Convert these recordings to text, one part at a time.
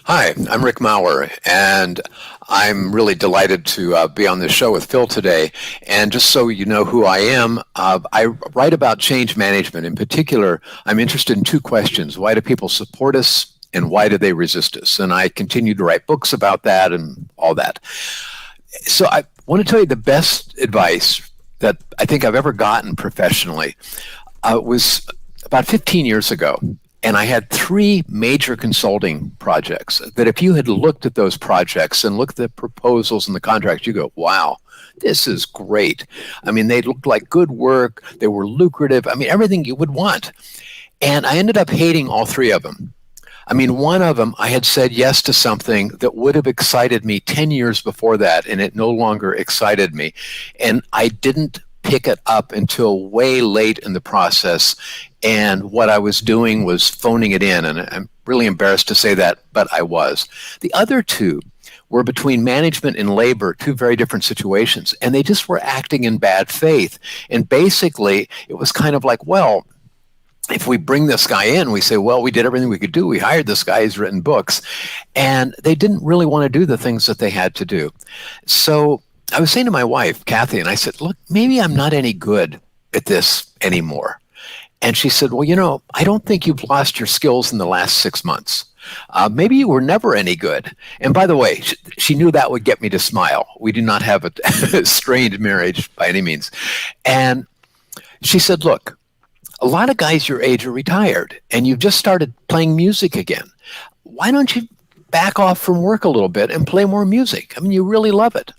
Hi, I'm Rick Maurer, and I'm really delighted to be on this show with Phil today. And just so you know who I am, I write about change management. In particular, I'm interested in two questions. Why do people support us, and why do they resist us? And I continue to write books about that and all that. So I want to tell you the best advice that I think I've ever gotten professionally was about 15 years ago. And I had three major consulting projects that if you had looked at those projects and looked at the proposals and the contracts, you go, wow, this is great. I mean, they looked like good work. They were lucrative. I mean, everything you would want. And I ended up hating all three of them. I mean, one of them, I had said yes to something that would have excited me 10 years before that, and it no longer excited me. And I didn't pick it up until way late in the process. And what I was doing was phoning it in. And I'm really embarrassed to say that, but I was. The other two were between management and labor, two very different situations. And they just were acting in bad faith. And basically, it was kind of like, well, if we bring this guy in, we say, well, we did everything we could do. We hired this guy, he's written books. And they didn't really want to do the things that they had to do. So I was saying to my wife, Kathy, and I said, look, maybe I'm not any good at this anymore. And she said, well, I don't think you've lost your skills in the last 6 months. Maybe you were never any good. And by the way, she knew that would get me to smile. We do not have a strained marriage by any means. And she said, look, a lot of guys your age are retired and you've just started playing music again. Why don't you back off from work a little bit and play more music? I mean, you really love it.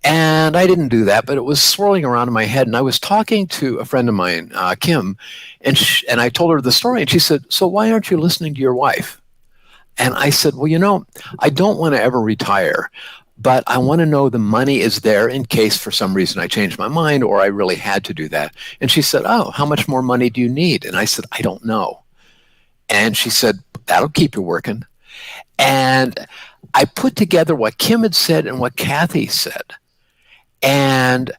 And I didn't do that, but it was swirling around in my head. And I was talking to a friend of mine, Kim, and I told her the story. And she said, so why aren't you listening to your wife? And I said, well, I don't want to ever retire, but I want to know the money is there in case for some reason I changed my mind or I really had to do that. And she said, oh, how much more money do you need? And I said, I don't know. And she said, that'll keep you working. And I put together what Kim had said and what Kathy said, and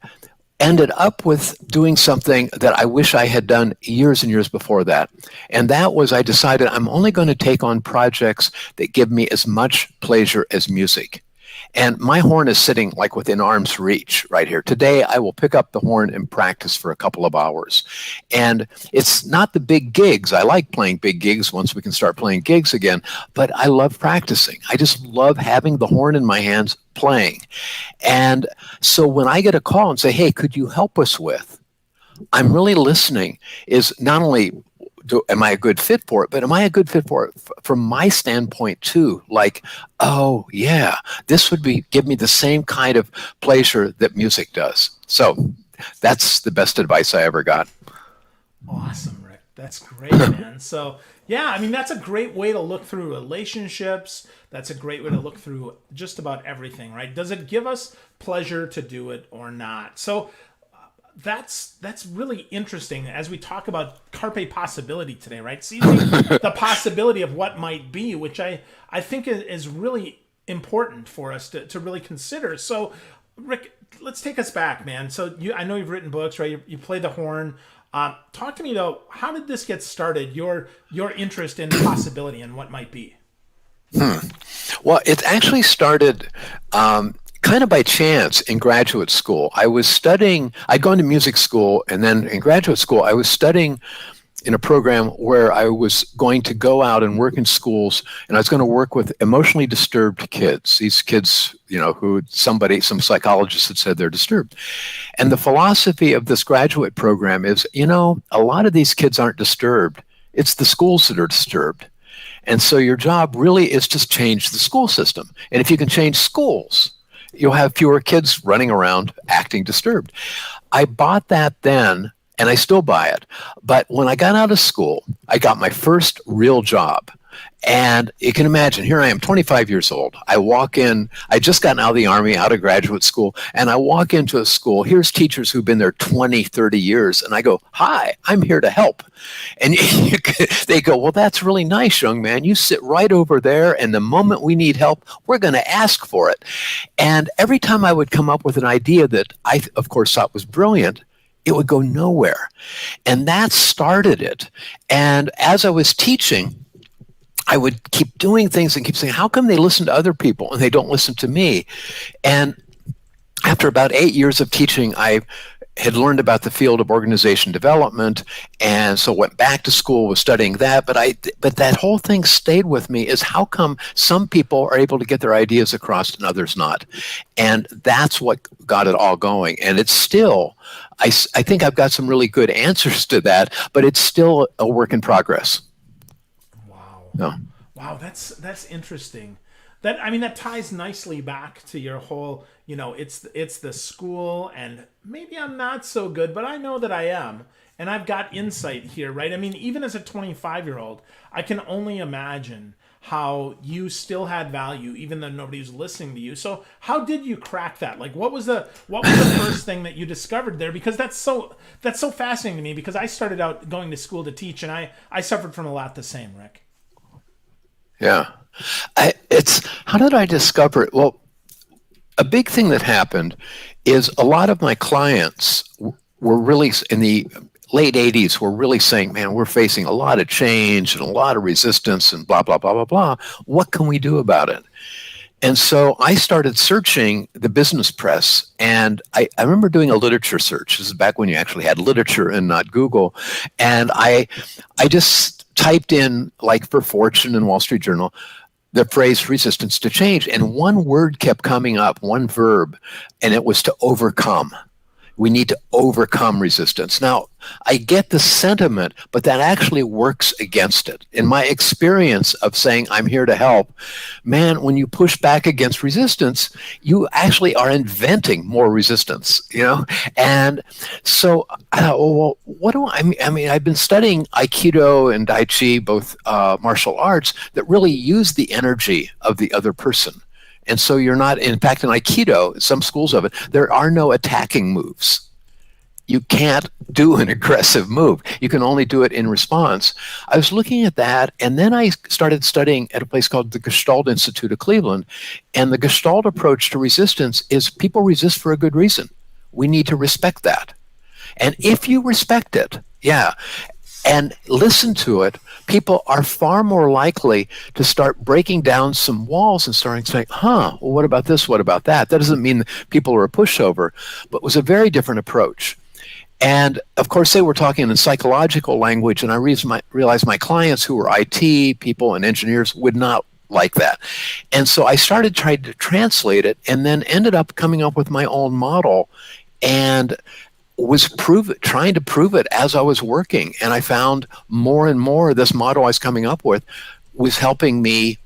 ended up with doing something that I wish I had done years and years before that. And that was I decided I'm only going to take on projects that give me as much pleasure as music. And my horn is sitting like within arm's reach right here. Today, I will pick up the horn and practice for a couple of hours. And it's not the big gigs. I like playing big gigs once we can start playing gigs again, but I love practicing. I just love having the horn in my hands playing. And so when I get a call and say, hey, could you help us with? I'm really listening is not only am I a good fit for it, but am I a good fit for it from my standpoint too? Like, oh yeah, this would give me the same kind of pleasure that music does. So that's the best advice I ever got. Awesome, Rick. That's great, man. So yeah, I mean, that's a great way to look through relationships. That's a great way to look through just about everything, right? Does it give us pleasure to do it or not? So that's really interesting as we talk about Carpe Possibility today, right? Seizing the possibility of what might be, which I think is really important for us to really consider. So, Rick, let's take us back, man. So I know you've written books, right? You play the horn. Talk to me though. How did this get started? Your interest in possibility and what might be. Well, it actually started kind of by chance in graduate school. I'd gone to music school, and then in graduate school, I was studying in a program where I was going to go out and work in schools, and I was going to work with emotionally disturbed kids. These kids, who some psychologist had said they're disturbed. And the philosophy of this graduate program is, a lot of these kids aren't disturbed. It's the schools that are disturbed. And so your job really is to change the school system. And if you can change schools, you'll have fewer kids running around acting disturbed. I bought that then, and I still buy it. But when I got out of school, I got my first real job. And you can imagine, here I am, 25 years old. I walk in, I just gotten out of the Army, out of graduate school, and I walk into a school. Here's teachers who've been there 20, 30 years. And I go, hi, I'm here to help. And they go, well, that's really nice, young man. You sit right over there, and the moment we need help, we're going to ask for it. And every time I would come up with an idea that I, of course, thought was brilliant, it would go nowhere. And that started it. And as I was teaching, I would keep doing things and keep saying, how come they listen to other people and they don't listen to me? And after about 8 years of teaching, I had learned about the field of organization development, and so went back to school, was studying that. But that whole thing stayed with me: is how come some people are able to get their ideas across and others not? And that's what got it all going. And it's still, I think I've got some really good answers to that, but it's still a work in progress. Wow. No. Wow, that's interesting. That, I mean, that ties nicely back to your whole, it's the school, and maybe I'm not so good, but I know that I am. And I've got insight here, right? I mean, even as a 25-year-old, I can only imagine how you still had value even though nobody was listening to you. So how did you crack that? Like, what was the first thing that you discovered there? Because that's so fascinating to me, because I started out going to school to teach, and I suffered from a lot the same, Rick. Yeah. It's how did I discover it? Well, a big thing that happened is a lot of my clients were really in the late 80s were really saying, man, we're facing a lot of change and a lot of resistance and blah, blah, blah, blah, blah. What can we do about it? And so I started searching the business press, and I remember doing a literature search. This is back when you actually had literature and not Google. And I just typed in, like for Fortune and Wall Street Journal, the phrase resistance to change. And one word kept coming up, one verb, and it was to overcome. We need to overcome resistance. Now, I get the sentiment, but that actually works against it. In my experience of saying, I'm here to help, man, when you push back against resistance, you actually are inventing more resistance, And so, well, what do I mean, I've been studying Aikido and Tai Chi, both martial arts, that really use the energy of the other person. And so you're not, in fact, in Aikido, some schools of it, there are no attacking moves. You can't do an aggressive move. You can only do it in response. I was looking at that, and then I started studying at a place called the Gestalt Institute of Cleveland. And the Gestalt approach to resistance is people resist for a good reason. We need to respect that. And if you respect it, and listen to it, people are far more likely to start breaking down some walls and starting saying, well, what about this? What about that? That doesn't mean people are a pushover, but it was a very different approach. And of course, they were talking in psychological language, and I realized my clients who were IT people and engineers would not like that. And so I started trying to translate it, and then ended up coming up with my own model, and was trying to prove it as I was working. And I found more and more this model I was coming up with was helping me,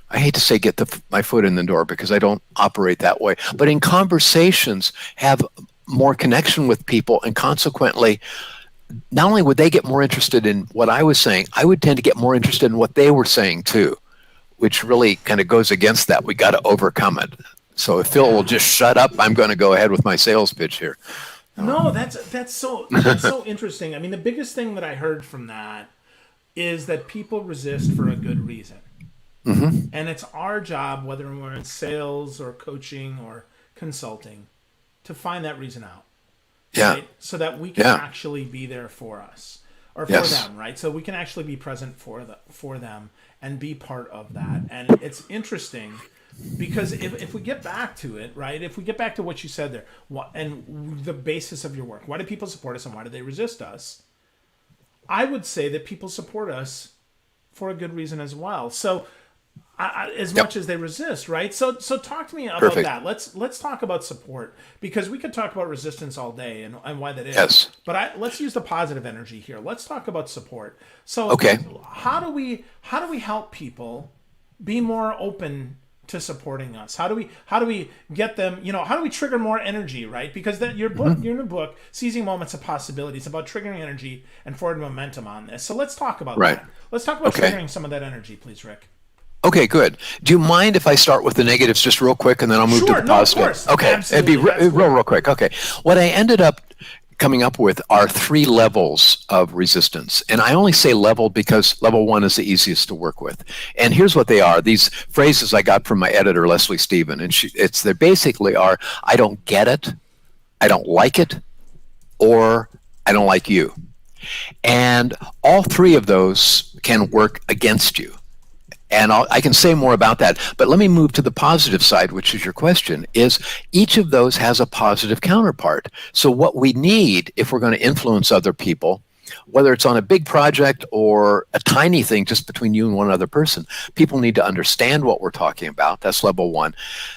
I hate to say get my foot in the door because I don't operate that way, but in conversations have more connection with people, and consequently, not only would they get more interested in what I was saying, I would tend to get more interested in what they were saying too, which really kind of goes against that. We got to overcome it. So if Phil will just shut up, I'm going to go ahead with my sales pitch here. No, that's so interesting. I mean, the biggest thing that I heard from that is that people resist for a good reason. Mm-hmm. And it's our job, whether we're in sales or coaching or consulting, to find that reason out. Yeah. Right? So that we can actually be there for us or for them, right? So we can actually be present for them and be part of that. And it's interesting because if we get back to it, right? If we get back to what you said there, and the basis of your work, why do people support us and why do they resist us? I would say that people support us for a good reason as well. So as much as they resist, right? So talk to me about that. Let's talk about support, because we could talk about resistance all day and why that is. Yes. But let's use the positive energy here. Let's talk about support. So how do we help people be more open to supporting us? How do we get them, how do we trigger more energy, right? Because your new book, Seizing Moments of Possibility, is about triggering energy and forward momentum on this. So let's talk about that. Let's talk about triggering some of that energy, please, Rick. Okay, good. Do you mind if I start with the negatives just real quick, and then I'll move to the positive? Of course. Okay, Absolutely. It'd be real quick. Okay. What I ended up coming up with are 3 levels of resistance. And I only say level because level 1 is the easiest to work with. And here's what they are. These phrases I got from my editor, Leslie Stephen. And they basically are, I don't get it, I don't like it, or I don't like you. And all 3 of those can work against you. And I can say more about that. But let me move to the positive side, which is your question, is each of those has a positive counterpart. So what we need if we're going to influence other people, whether it's on a big project or a tiny thing just between you and one other person, people need to understand what we're talking about. That's level one.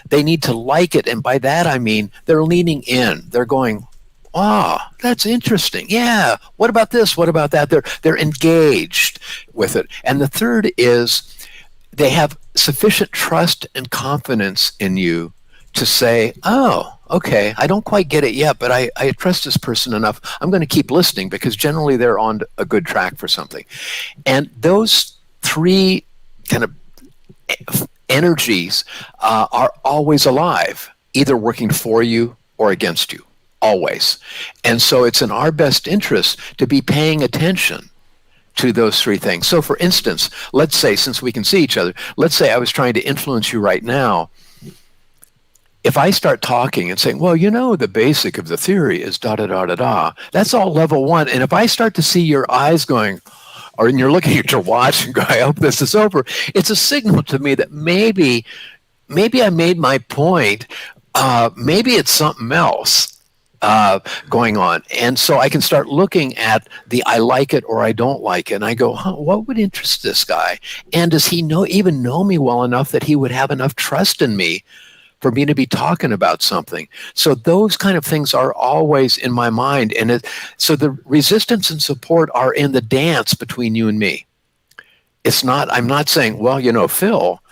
They need to like it. And by that, I mean, they're leaning in. They're going, oh, that's interesting. Yeah. What about this? What about that? They're engaged with it. And the third is they have sufficient trust and confidence in you to say, oh, okay, I don't quite get it yet, but I trust this person enough. I'm going to keep listening because generally they're on a good track for something. And those three kind of energies are always alive, either working for you or against you, always. And so it's in our best interest to be paying attention to those three things. So for instance, let's say, since we can see each other, let's say I was trying to influence you right now. If I start talking and saying, well, you know, the basic of the theory is da da da da da, that's all level one. And if I start to see your eyes going, or you're looking at your watch and go, I hope this is over, it's a signal to me that maybe I made my point. Maybe it's something else going on. And so I can start looking at the I like it or I don't like it. And I go, what would interest this guy? And does he even know me well enough that he would have enough trust in me for me to be talking about something? So those kind of things are always in my mind. And so the resistance and support are in the dance between you and me. It's not, I'm not saying, well, you know, Phil,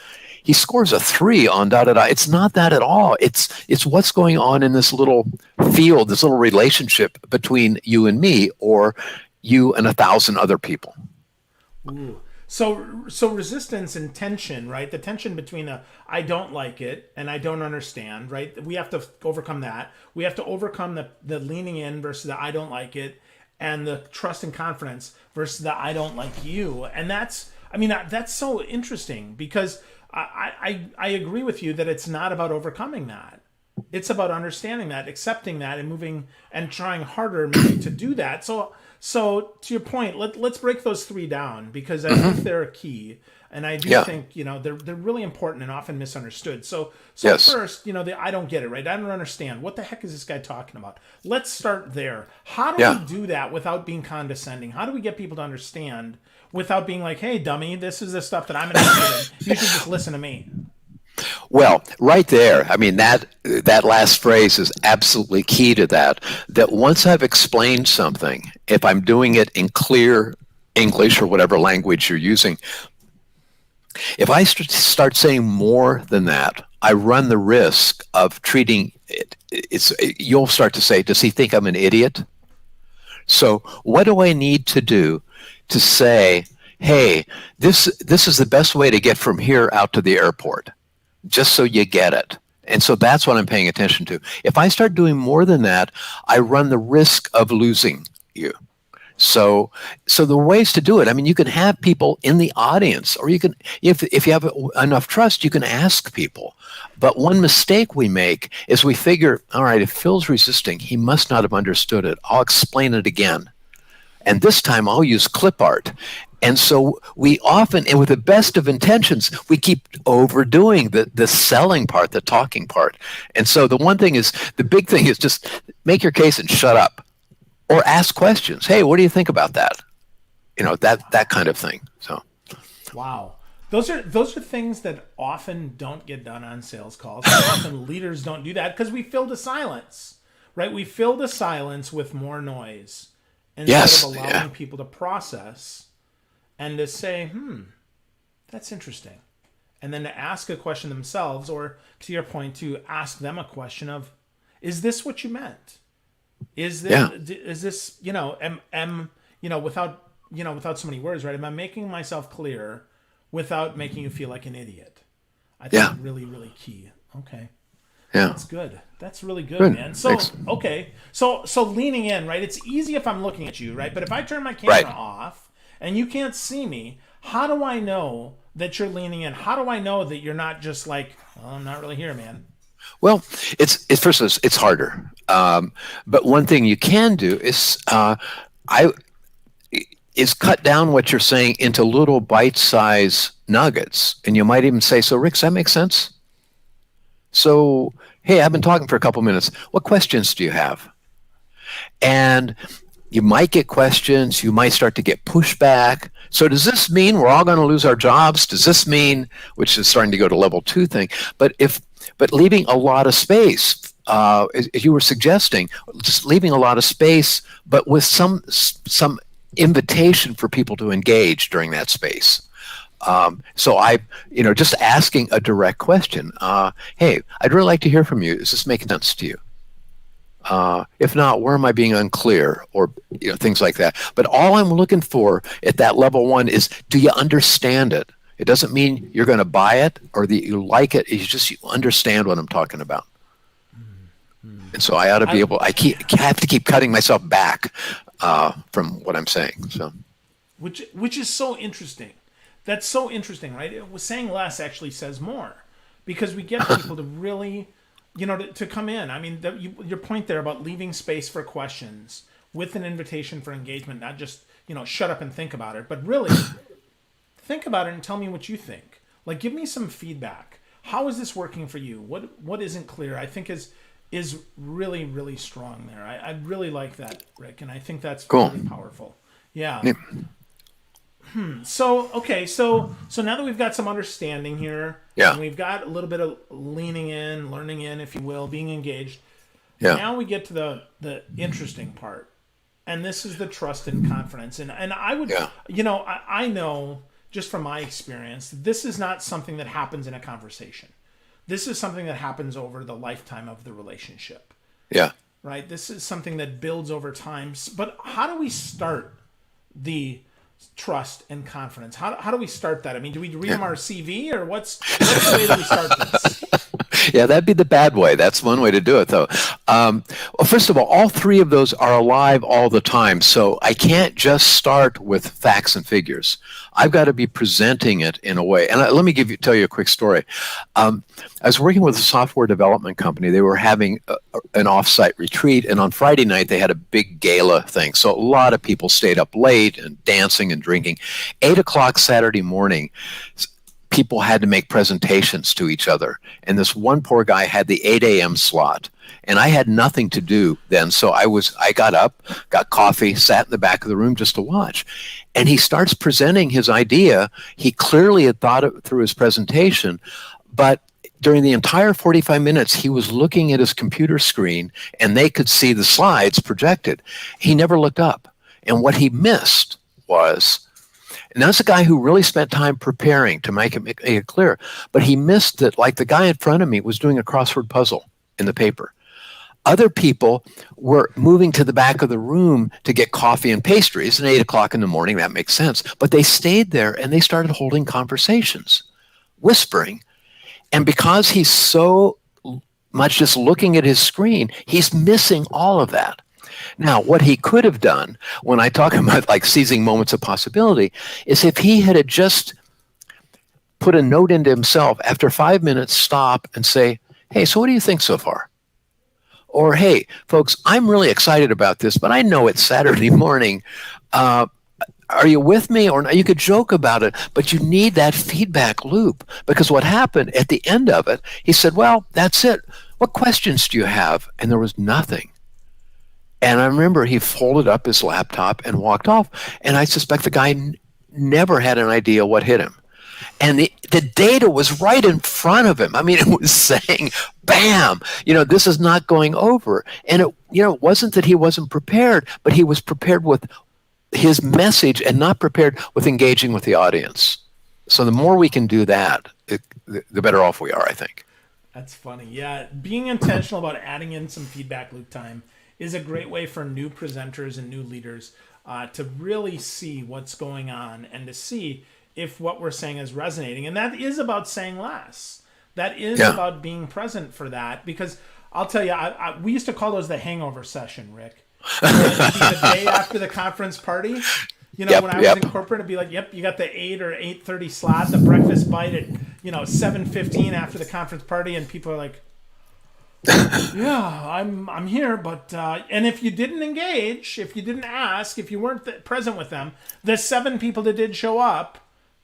he scores a 3 on da da da. It's not that at all. It's what's going on in this little field, this little relationship between you and me, or you and 1,000 other people. Ooh. So resistance and tension, right? The tension between I don't like it and I don't understand, right? We have to overcome that. We have to overcome the leaning in versus the I don't like it, and the trust and confidence versus the I don't like you. And that's so interesting because I agree with you that it's not about overcoming that. It's about understanding that, accepting that, and moving and trying harder maybe to do that. So to your point, let's break those three down because I think they're a key, and I do think they're really important and often misunderstood. So Yes. first, I don't get it, right? I don't understand what the heck is this guy talking about. Let's start there. How do we do that without being condescending? How do we get people to understand without being like, hey, dummy, this is the stuff that I'm interested in. You should just listen to me. Well, right there, I mean, that last phrase is absolutely key to that. That once I've explained something, if I'm doing it in clear English or whatever language you're using, if I start saying more than that, I run the risk of treating it. You'll start to say, does he think I'm an idiot? So what do I need to do to say, hey, this is the best way to get from here out to the airport? Just so you get it. And so that's what I'm paying attention to. If I start doing more than that, I run the risk of losing you. So the ways to do it, I mean, you can have people in the audience, or you can, if you have enough trust, you can ask people. But one mistake we make is we figure, all right, if Phil's resisting, he must not have understood it. I'll explain it again. And this time I'll use clip art. And so we often, and with the best of intentions, we keep overdoing the selling part, the talking part. And so the big thing is just make your case and shut up. Or ask questions. Hey, what do you think about that? That kind of thing. So, wow, those are things that often don't get done on sales calls. Often leaders don't do that because we fill the silence, right? We fill the silence with more noise instead of allowing people to process and to say, that's interesting, and then to ask a question themselves, or to your point, to ask them a question of, is this what you meant? Is this without so many words, right? Am I making myself clear without making you feel like an idiot? I think that's really, really key. Okay. Yeah. That's good. That's really good, man. So, Thanks. okay. So leaning in, right? It's easy if I'm looking at you, right? But if I turn my camera off and you can't see me, how do I know that you're leaning in? How do I know that you're not just like, well, I'm not really here, man? Well, it's harder. But one thing you can do is is cut down what you're saying into little bite-sized nuggets. And you might even say, so Rick, does that make sense? So, hey, I've been talking for a couple minutes. What questions do you have? And you might get questions. You might start to get pushback. So does this mean we're all going to lose our jobs? Does this mean, which is starting to go to level 2 thing, but leaving a lot of space, as you were suggesting, just leaving a lot of space, but with some invitation for people to engage during that space. So just asking a direct question. Hey, I'd really like to hear from you. Is this making sense to you? If not, where am I being unclear, or things like that. But all I'm looking for at that level 1 is, do you understand it? It doesn't mean you're going to buy it or that you like it. It's just you understand what I'm talking about. And so I ought to be able. I have to keep cutting myself back from what I'm saying. So, which is so interesting. That's so interesting, right? Saying less actually says more, because we get people to really, to come in. I mean, your point there about leaving space for questions with an invitation for engagement, not just, shut up and think about it, but really think about it and tell me what you think. Like, give me some feedback. How is this working for you? What isn't clear? I think is really, really strong there. I really like that, Rick, and I think that's cool. Really powerful. Yeah. So now that we've got some understanding here, and we've got a little bit of leaning in, learning in, if you will, being engaged. Yeah. Now we get to the interesting part, and this is the trust and confidence. And I would, I know just from my experience, this is not something that happens in a conversation. This is something that happens over the lifetime of the relationship. Yeah. Right. This is something that builds over time. But how do we start the trust and confidence? How do we start that? I mean, do we read them our CV, or what's the way that we start this? Yeah, that'd be the bad way. That's one way to do it, though. Well, first of all 3 of those are alive all the time, so I can't just start with facts and figures. I've got to be presenting it in a way. And let me tell you a quick story. I was working with a software development company. They were having an off-site retreat, and on Friday night they had a big gala thing. So a lot of people stayed up late and dancing and drinking. 8 o'clock Saturday morning, people had to make presentations to each other. And this one poor guy had the 8 a.m. slot. And I had nothing to do then. So I got up, got coffee, sat in the back of the room just to watch. And he starts presenting his idea. He clearly had thought it through his presentation, but during the entire 45 minutes, he was looking at his computer screen and they could see the slides projected. He never looked up. And what he missed was, and that's a guy who really spent time preparing to make it clear, but he missed that, like the guy in front of me was doing a crossword puzzle in the paper. Other people were moving to the back of the room to get coffee and pastries at 8 o'clock in the morning. That makes sense. But they stayed there and they started holding conversations, whispering. And because he's so much just looking at his screen, he's missing all of that. Now, what he could have done, when I talk about like seizing moments of possibility, is if he had just put a note into himself after 5 minutes, stop and say, hey, so what do you think so far? Or, hey, folks, I'm really excited about this, but I know it's Saturday morning. Are you with me? Or not? You could joke about it, but you need that feedback loop, because what happened at the end of it, he said, well, that's it. What questions do you have? And there was nothing. And I remember he folded up his laptop and walked off. And I suspect the guy never had an idea what hit him. And the data was right in front of him. I mean, it was saying, bam, this is not going over. And it wasn't that he wasn't prepared, but he was prepared with his message and not prepared with engaging with the audience. So the more we can do that, the better off we are, I think. That's funny. Yeah, being intentional about adding in some feedback loop time is a great way for new presenters and new leaders to really see what's going on and to see if what we're saying is resonating. And that is about saying less. That is about being present for that. Because I'll tell you, we used to call those the hangover session, Rick. It'd be the day after the conference party. When I was in corporate, it'd be like, yep, you got the 8 or 8:30 slot, the breakfast bite at 7:15 after the conference party, and people are like, Yeah, I'm here, but and if you didn't engage, if you didn't ask, if you weren't present with them, the 7 people that did show up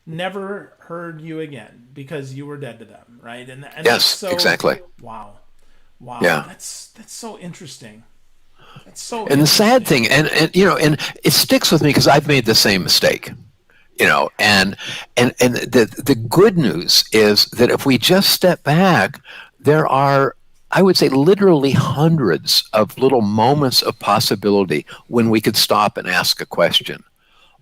never heard you again because you were dead to them, right? And that's Yes, so exactly. wow, wow. Yeah. That's so interesting. That's so And the sad interesting. thing, and you know, and it sticks with me because I've made the same mistake. You know, and the good news is that if we just step back, there are, I would say, literally hundreds of little moments of possibility when we could stop and ask a question,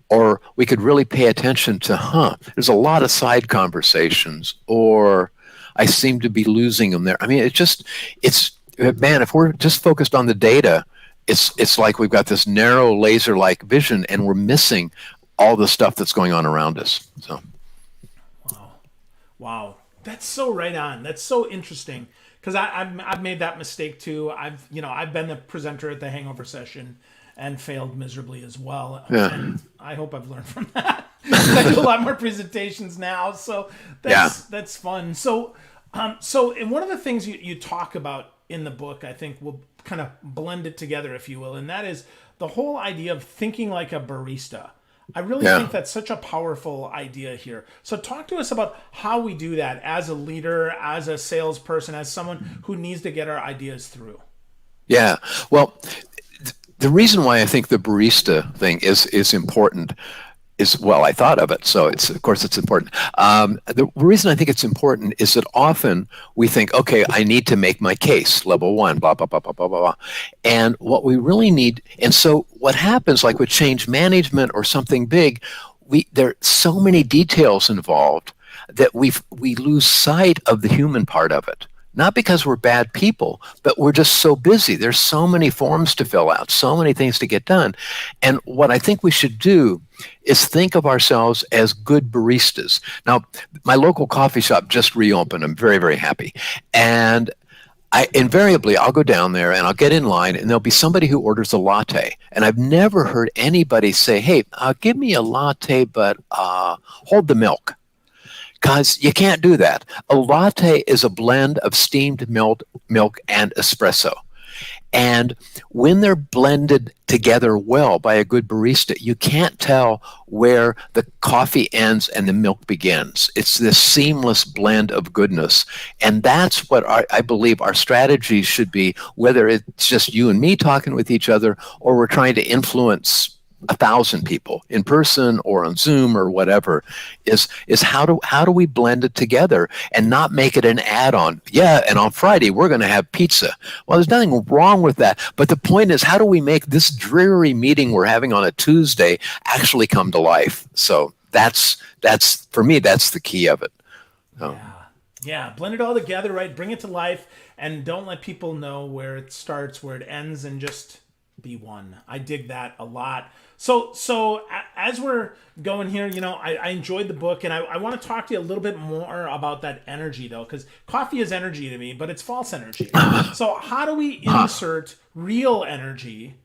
or we could really pay attention to, there's a lot of side conversations, or I seem to be losing them there. I mean, it's, man, if we're just focused on the data, it's like we've got this narrow laser like vision and we're missing all the stuff that's going on around us. So, Wow, wow. That's so right on. That's so interesting because I've made that mistake too. I've been the presenter at the hangover session and failed miserably as well. yeah, And I hope I've learned from that. I do a lot more presentations now, so yeah, that's fun. So and one of the things you talk about in the book, I think we'll kind of blend it together, if you will, and that is the whole idea of thinking like a barista. I really yeah. think that's such a powerful idea here. So talk to us about how we do that as a leader, as a salesperson, as someone who needs to get our ideas through. Yeah. Well, the reason why I think the barista thing is important is, well, I thought of it, so it's, of course it's important. The reason I think it's important is that often we think, okay, I need to make my case, level one, blah blah blah blah blah blah, and what we really need, and so what happens, like with change management or something big, there are so many details involved that we lose sight of the human part of it. Not because we're bad people, but we're just so busy. There's so many forms to fill out, so many things to get done. And what I think we should do is think of ourselves as good baristas. Now, my local coffee shop just reopened. I'm very, very happy. And I'll go down there and I'll get in line and there'll be somebody who orders a latte. And I've never heard anybody say, hey, give me a latte, but hold the milk. Because you can't do that. A latte is a blend of steamed milk and espresso. And when they're blended together well by a good barista, you can't tell where the coffee ends and the milk begins. It's this seamless blend of goodness. And that's what I believe our strategy should be, whether it's just you and me talking with each other or we're trying to influence 1,000 people in person or on Zoom or whatever, is how do we blend it together and not make it an add-on? Yeah, and on Friday we're going to have pizza. Well, there's nothing wrong with that, but the point is, how do we make this dreary meeting we're having on a Tuesday actually come to life? So that's for me, that's the key of it. So, Yeah. Yeah. Blend it all together, right? Bring it to life and don't let people know where it starts, where it ends, and just be one. I dig that a lot. So as we're going here, I enjoyed the book, and I want to talk to you a little bit more about that energy, though, because coffee is energy to me, but it's false energy. So how do we insert real energy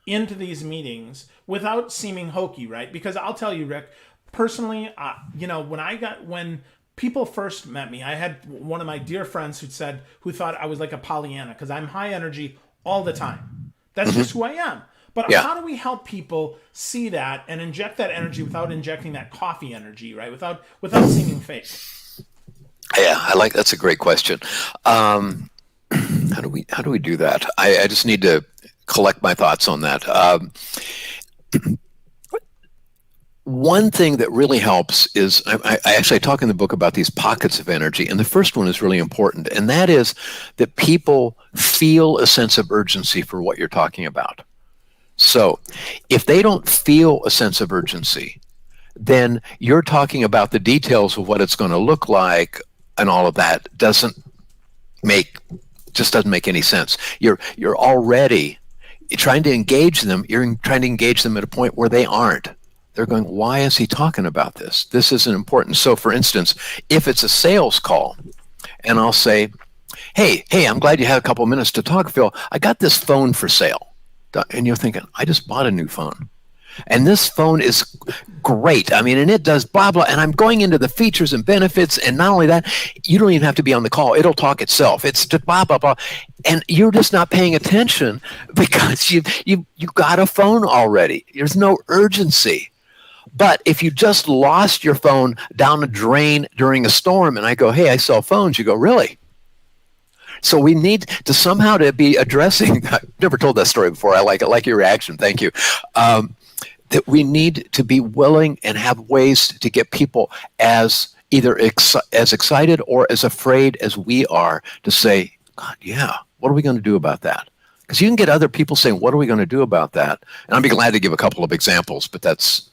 into these meetings without seeming hokey, right? Because I'll tell you, Rick, personally, when people first met me, I had one of my dear friends who thought I was like a Pollyanna because I'm high energy all the time. That's just who I am. But yeah. how do we help people see that and inject that energy without injecting that coffee energy, right? Without seeming fake. Yeah, that's a great question. How do we do that? I just need to collect my thoughts on that. One thing that really helps is I actually talk in the book about these pockets of energy, and the first one is really important, and that is that people feel a sense of urgency for what you're talking about. So if they don't feel a sense of urgency, then you're talking about the details of what it's going to look like, and all of that doesn't make any sense. You're already trying to engage them. You're trying to engage them at a point where they aren't. They're going, why is he talking about this? This isn't important. So for instance, if it's a sales call and I'll say, hey, I'm glad you had a couple minutes to talk, Phil. I got this phone for sale. And you're thinking, I just bought a new phone. And this phone is great. I mean, and it does blah, blah. And I'm going into the features and benefits. And not only that, you don't even have to be on the call. It'll talk itself. It's just blah, blah, blah. And you're just not paying attention because you got a phone already. There's no urgency. But if you just lost your phone down a drain during a storm and I go, hey, I sell phones, you go, really? So we need to somehow to be addressing, I've never told that story before. I like your reaction. Thank you. That we need to be willing and have ways to get people as either as excited or as afraid as we are to say, God, yeah, what are we going to do about that? Because you can get other people saying, what are we going to do about that? And I'd be glad to give a couple of examples, but that's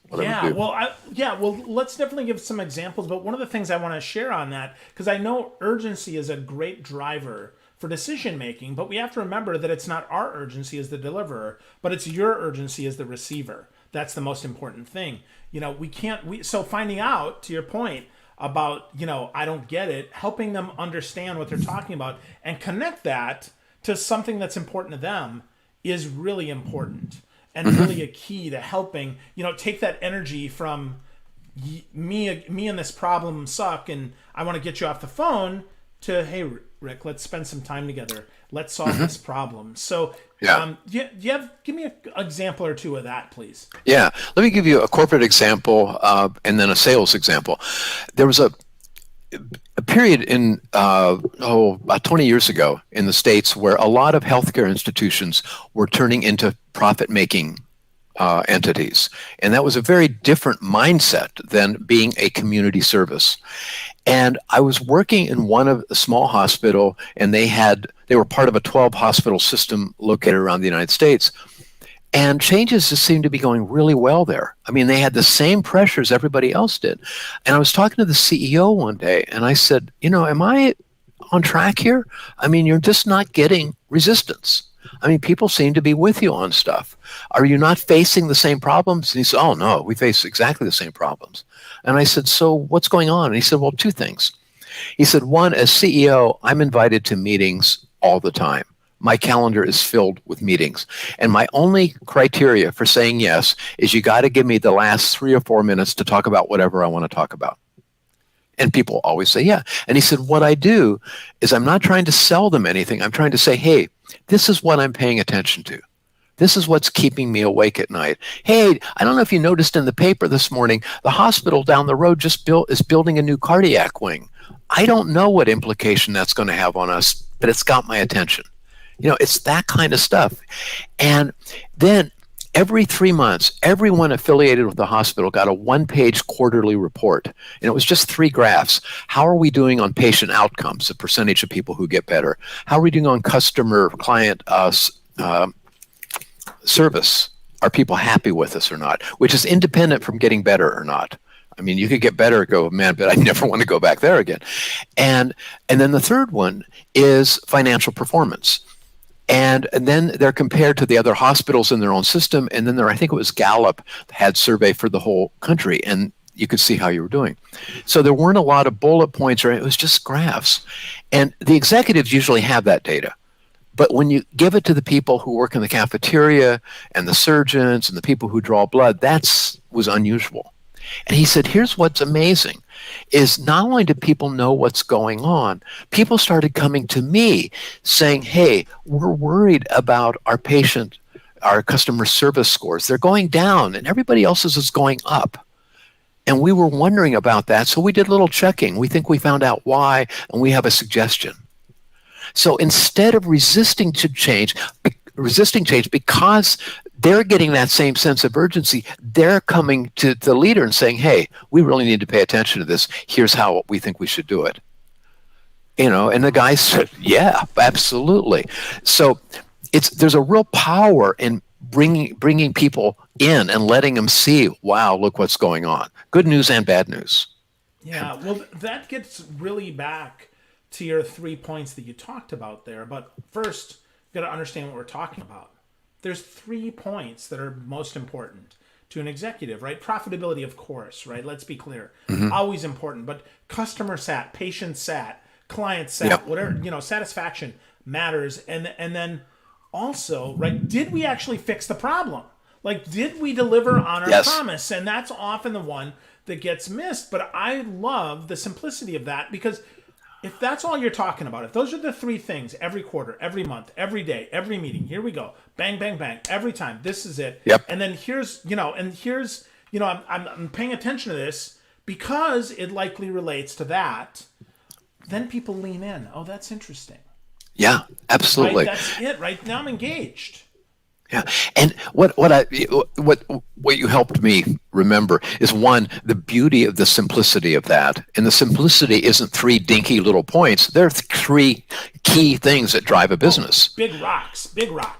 what I would do. Well, let's definitely give some examples. But one of the things I want to share on that, because I know urgency is a great driver for decision making, but we have to remember that it's not our urgency as the deliverer, but it's your urgency as the receiver. That's the most important thing. So finding out, to your point about, I don't get it, helping them understand what they're talking about and connect that to something that's important to them is really important and really a key to helping, take that energy from me and this problem suck and I want to get you off the phone to, hey, Rick, let's spend some time together. Let's solve this problem. So give me an example or two of that, please. Yeah. Let me give you a corporate example and then a sales example. There was a period in, about 20 years ago in the States where a lot of healthcare institutions were turning into profit-making entities. And that was a very different mindset than being a community service. And I was working in a small hospital, and they were part of a 12 hospital system located around the United States. And changes just seemed to be going really well there. I mean, they had the same pressures everybody else did. And I was talking to the CEO one day, and I said, am I on track here? I mean, you're just not getting resistance. I mean, people seem to be with you on stuff. Are you not facing the same problems? And he said, oh, no, we face exactly the same problems. And I said, so what's going on? And he said, well, two things. He said, one, as CEO, I'm invited to meetings all the time. My calendar is filled with meetings. And my only criteria for saying yes is you got to give me the last 3 or 4 minutes to talk about whatever I want to talk about. And people always say, yeah. And he said, what I do is I'm not trying to sell them anything. I'm trying to say, hey, this is what I'm paying attention to. This is what's keeping me awake at night. Hey, I don't know if you noticed in the paper this morning, the hospital down the road is building a new cardiac wing. I don't know what implication that's going to have on us, but it's got my attention. It's that kind of stuff. And then every 3 months, everyone affiliated with the hospital got a 1-page quarterly report. And it was just 3 graphs. How are we doing on patient outcomes, the percentage of people who get better? How are we doing on client service? Are people happy with us or not? Which is independent from getting better or not. I mean, you could get better and go, man, but I never want to go back there again. And then the third one is financial performance. And then they're compared to the other hospitals in their own system. And then I think it was Gallup had survey for the whole country, and you could see how you were doing. So there weren't a lot of bullet points, or it was just graphs. And the executives usually have that data. But when you give it to the people who work in the cafeteria and the surgeons and the people who draw blood, was unusual. And he said, here's what's amazing, is not only do people know what's going on, people started coming to me saying, hey, we're worried about our customer service scores. They're going down and everybody else's is going up. And we were wondering about that. So we did a little checking. We think we found out why, and we have a suggestion. So instead of resisting change because they're getting that same sense of urgency, they're coming to the leader and saying, hey, we really need to pay attention to this. Here's how we think we should do it. And the guy said, yeah, absolutely. So there's a real power in bringing people in and letting them see, wow, look what's going on. Good news and bad news. Yeah, well, that gets really back to your 3 points that you talked about there. But first, you've got to understand what we're talking about. There's 3 points that are most important to an executive, right? Profitability, of course, right? Let's be clear. Always important. But customer sat, patient sat, client sat, whatever, satisfaction matters. And then also, right, did we actually fix the problem? Like, did we deliver on our Yes. promise? And that's often the one that gets missed. But I love the simplicity of that, because if that's all you're talking about, if those are the three things every quarter, every month, every day, every meeting, here we go, bang, bang, bang, every time, this is it. Yep. And then I'm paying attention to this because it likely relates to that. Then people lean in. Oh, that's interesting. Yeah, absolutely. Right? That's it. Right now, I'm engaged. Yeah, and what you helped me remember is, one, the beauty of the simplicity of that, and the simplicity isn't three dinky little points. There are three key things that drive a business. Big rocks.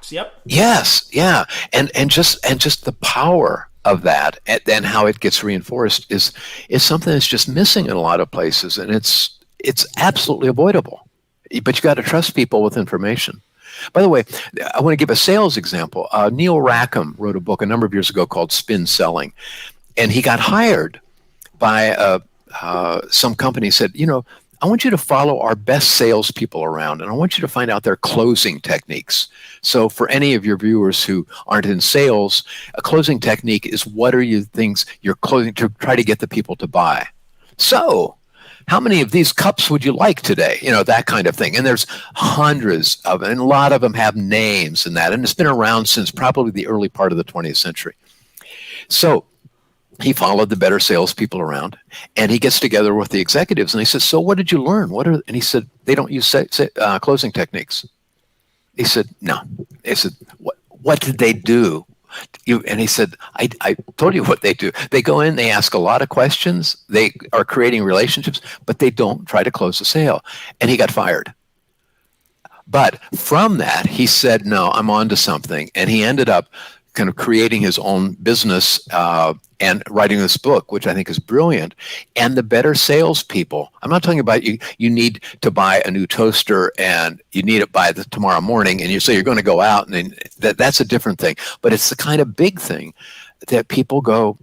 Yep. Yes, yeah, and just the power of that, and then how it gets reinforced is something that's just missing in a lot of places, and it's absolutely avoidable. But you got to trust people with information. By the way, I want to give a sales example. Neil Rackham wrote a book a number of years ago called Spin Selling, and he got hired by some company. Said, I want you to follow our best salespeople around, and I want you to find out their closing techniques. So for any of your viewers who aren't in sales, a closing technique is, what are you things you're closing to try to get the people to buy? So how many of these cups would you like today? That kind of thing. And there's hundreds of them, and a lot of them have names and that. And it's been around since probably the early part of the 20th century. So he followed the better salespeople around, and he gets together with the executives, and he says, so what did you learn? And he said, they don't use closing techniques. He said, no. He said, what did they do? And he said, I told you what they do. They go in, they ask a lot of questions, they are creating relationships, but they don't try to close the sale. And he got fired. But from that, he said, no, I'm on to something. And he ended up kind of creating his own business and writing this book, which I think is brilliant. And the better salespeople, I'm not talking about you need to buy a new toaster and you need it by tomorrow morning, and you say you're going to go out, and that's a different thing. But it's the kind of big thing that people go,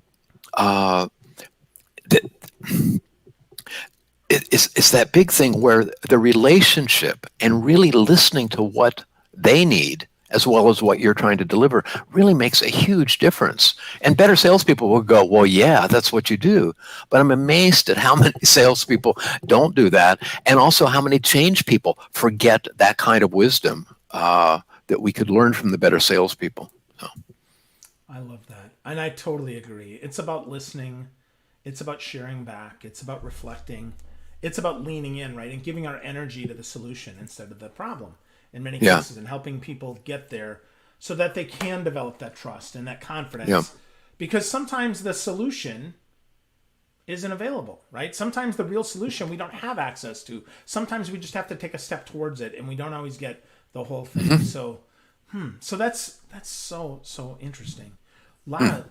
it's that big thing where the relationship and really listening to what they need, as well as what you're trying to deliver, really makes a huge difference. And better salespeople will go, well, yeah, that's what you do. But I'm amazed at how many salespeople don't do that, and also how many change people forget that kind of wisdom that we could learn from the better salespeople. So. I love that. And I totally agree. It's about listening. It's about sharing back. It's about reflecting. It's about leaning in, right? And giving our energy to the solution instead of the problem in many cases, and helping people get there so that they can develop that trust and that confidence. Yeah. Because sometimes the solution isn't available, right? Sometimes the real solution we don't have access to. Sometimes we just have to take a step towards it, and we don't always get the whole thing. Mm-hmm. So that's so interesting. A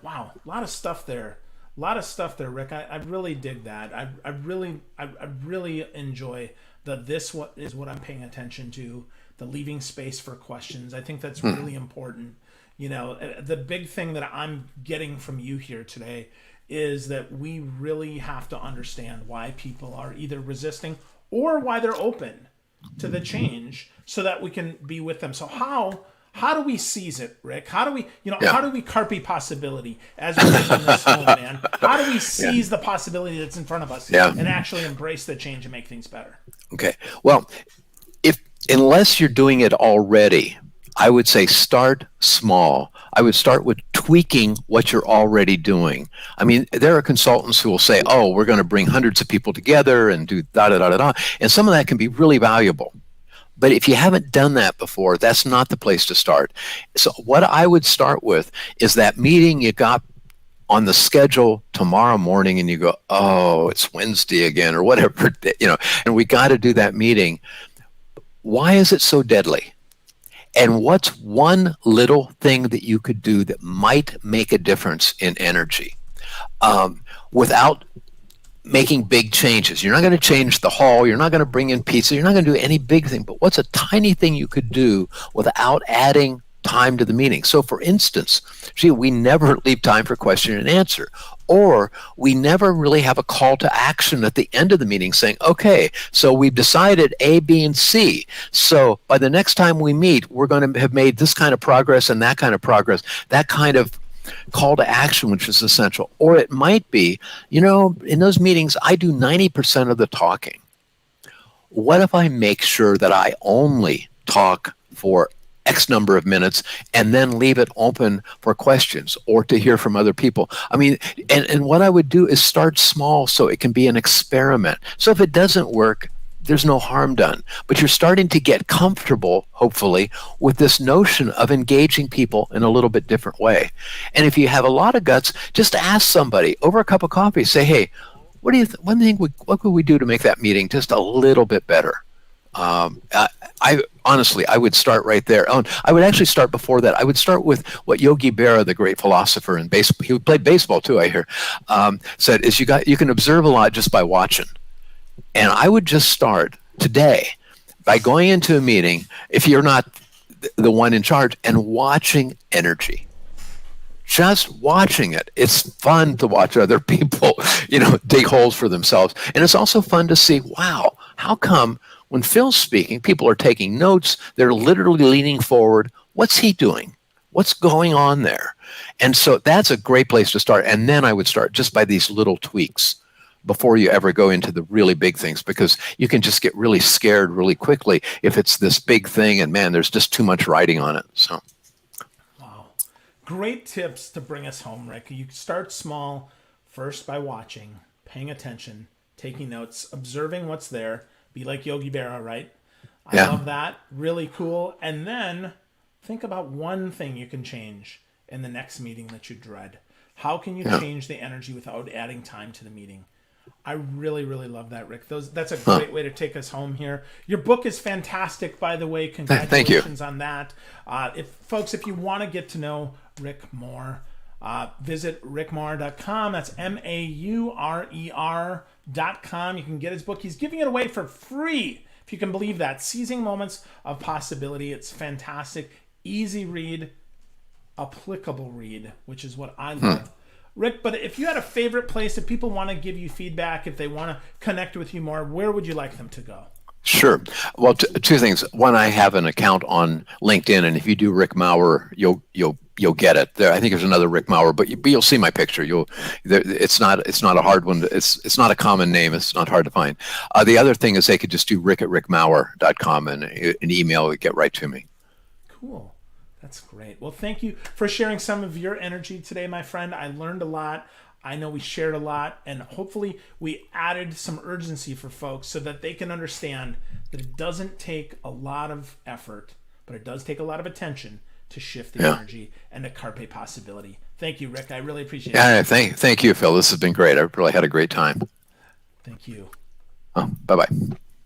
lot of stuff there. A lot of stuff there, Rick. I really dig that. I really enjoy this is what I'm paying attention to. The leaving space for questions. I think that's really important. The big thing that I'm getting from you here today is that we really have to understand why people are either resisting or why they're open to the change, so that we can be with them. So how do we seize it, Rick? How do we, how do we carpe possibility as we're making this home, man? How do we seize the possibility that's in front of us and actually embrace the change and make things better? Okay. Well, unless you're doing it already, I would say start small. I would start with tweaking what you're already doing. I mean, there are consultants who will say, oh, we're going to bring hundreds of people together and do da-da-da-da-da. And some of that can be really valuable. But if you haven't done that before, that's not the place to start. So what I would start with is that meeting you got on the schedule tomorrow morning, and you go, oh, it's Wednesday again, or whatever, and we got to do that meeting. Why is it so deadly? And what's one little thing that you could do that might make a difference in energy without making big changes? You're not going to change the hall. You're not going to bring in pizza. You're not going to do any big thing. But what's a tiny thing you could do without adding time to the meeting? So, for instance, we never leave time for question and answer. Or we never really have a call to action at the end of the meeting saying, okay, so we've decided A, B, and C. So by the next time we meet, we're going to have made this kind of progress and that kind of progress. That kind of call to action, which is essential. Or it might be, in those meetings, I do 90% of the talking. What if I make sure that I only talk for X number of minutes and then leave it open for questions or to hear from other people? I mean, and what I would do is start small so it can be an experiment. So if it doesn't work, there's no harm done. But you're starting to get comfortable, hopefully, with this notion of engaging people in a little bit different way. And if you have a lot of guts, just ask somebody over a cup of coffee, say, hey, what do you what could we do to make that meeting just a little bit better? I honestly, I would start right there. I would actually start before that. I would start with what Yogi Berra, the great philosopher in baseball, he played baseball too, I hear, said is you can observe a lot just by watching. And I would just start today by going into a meeting, if you're not the one in charge, and watching energy. Just watching it. It's fun to watch other people, dig holes for themselves. And it's also fun to see, wow, how come when Phil's speaking, people are taking notes, they're literally leaning forward. What's he doing? What's going on there? And so that's a great place to start. And then I would start just by these little tweaks before you ever go into the really big things, because you can just get really scared really quickly if it's this big thing and man, there's just too much writing on it. So wow. Great tips to bring us home, Rick. You start small, first by watching, paying attention, taking notes, observing what's there. Be like Yogi Berra, right? I love that. Really cool. And then think about one thing you can change in the next meeting that you dread. How can you change the energy without adding time to the meeting? I really, really love that, Rick. That's a great way to take us home here. Your book is fantastic, by the way. Congratulations on that. If you want to get to know Rick Maurer, visit rickmaurer.com. That's MAURER.com. You can get his book. He's giving it away for free, if you can believe that. Seizing Moments of Possibility. It's fantastic. Easy read, applicable read, which is what I love. Rick, but if you had a favorite place, if people want to give you feedback, if they want to connect with you more, where would you like them to go? Sure. Well, two things. One, I have an account on LinkedIn, and if you do Rick Maurer, you'll get it. There, I think there's another Rick Maurer, but you'll see my picture. It's not a hard one. It's not a common name. It's not hard to find. The other thing is they could just do rick@rickmaurer.com and an email would get right to me. Cool. That's great. Well, thank you for sharing some of your energy today, my friend. I learned a lot. I know we shared a lot, and hopefully we added some urgency for folks so that they can understand that it doesn't take a lot of effort, but it does take a lot of attention to shift the energy and to Carpe Possibility. Thank you, Rick. I really appreciate it. Yeah, thank you, Phil. This has been great. I've really had a great time. Thank you. Bye-bye.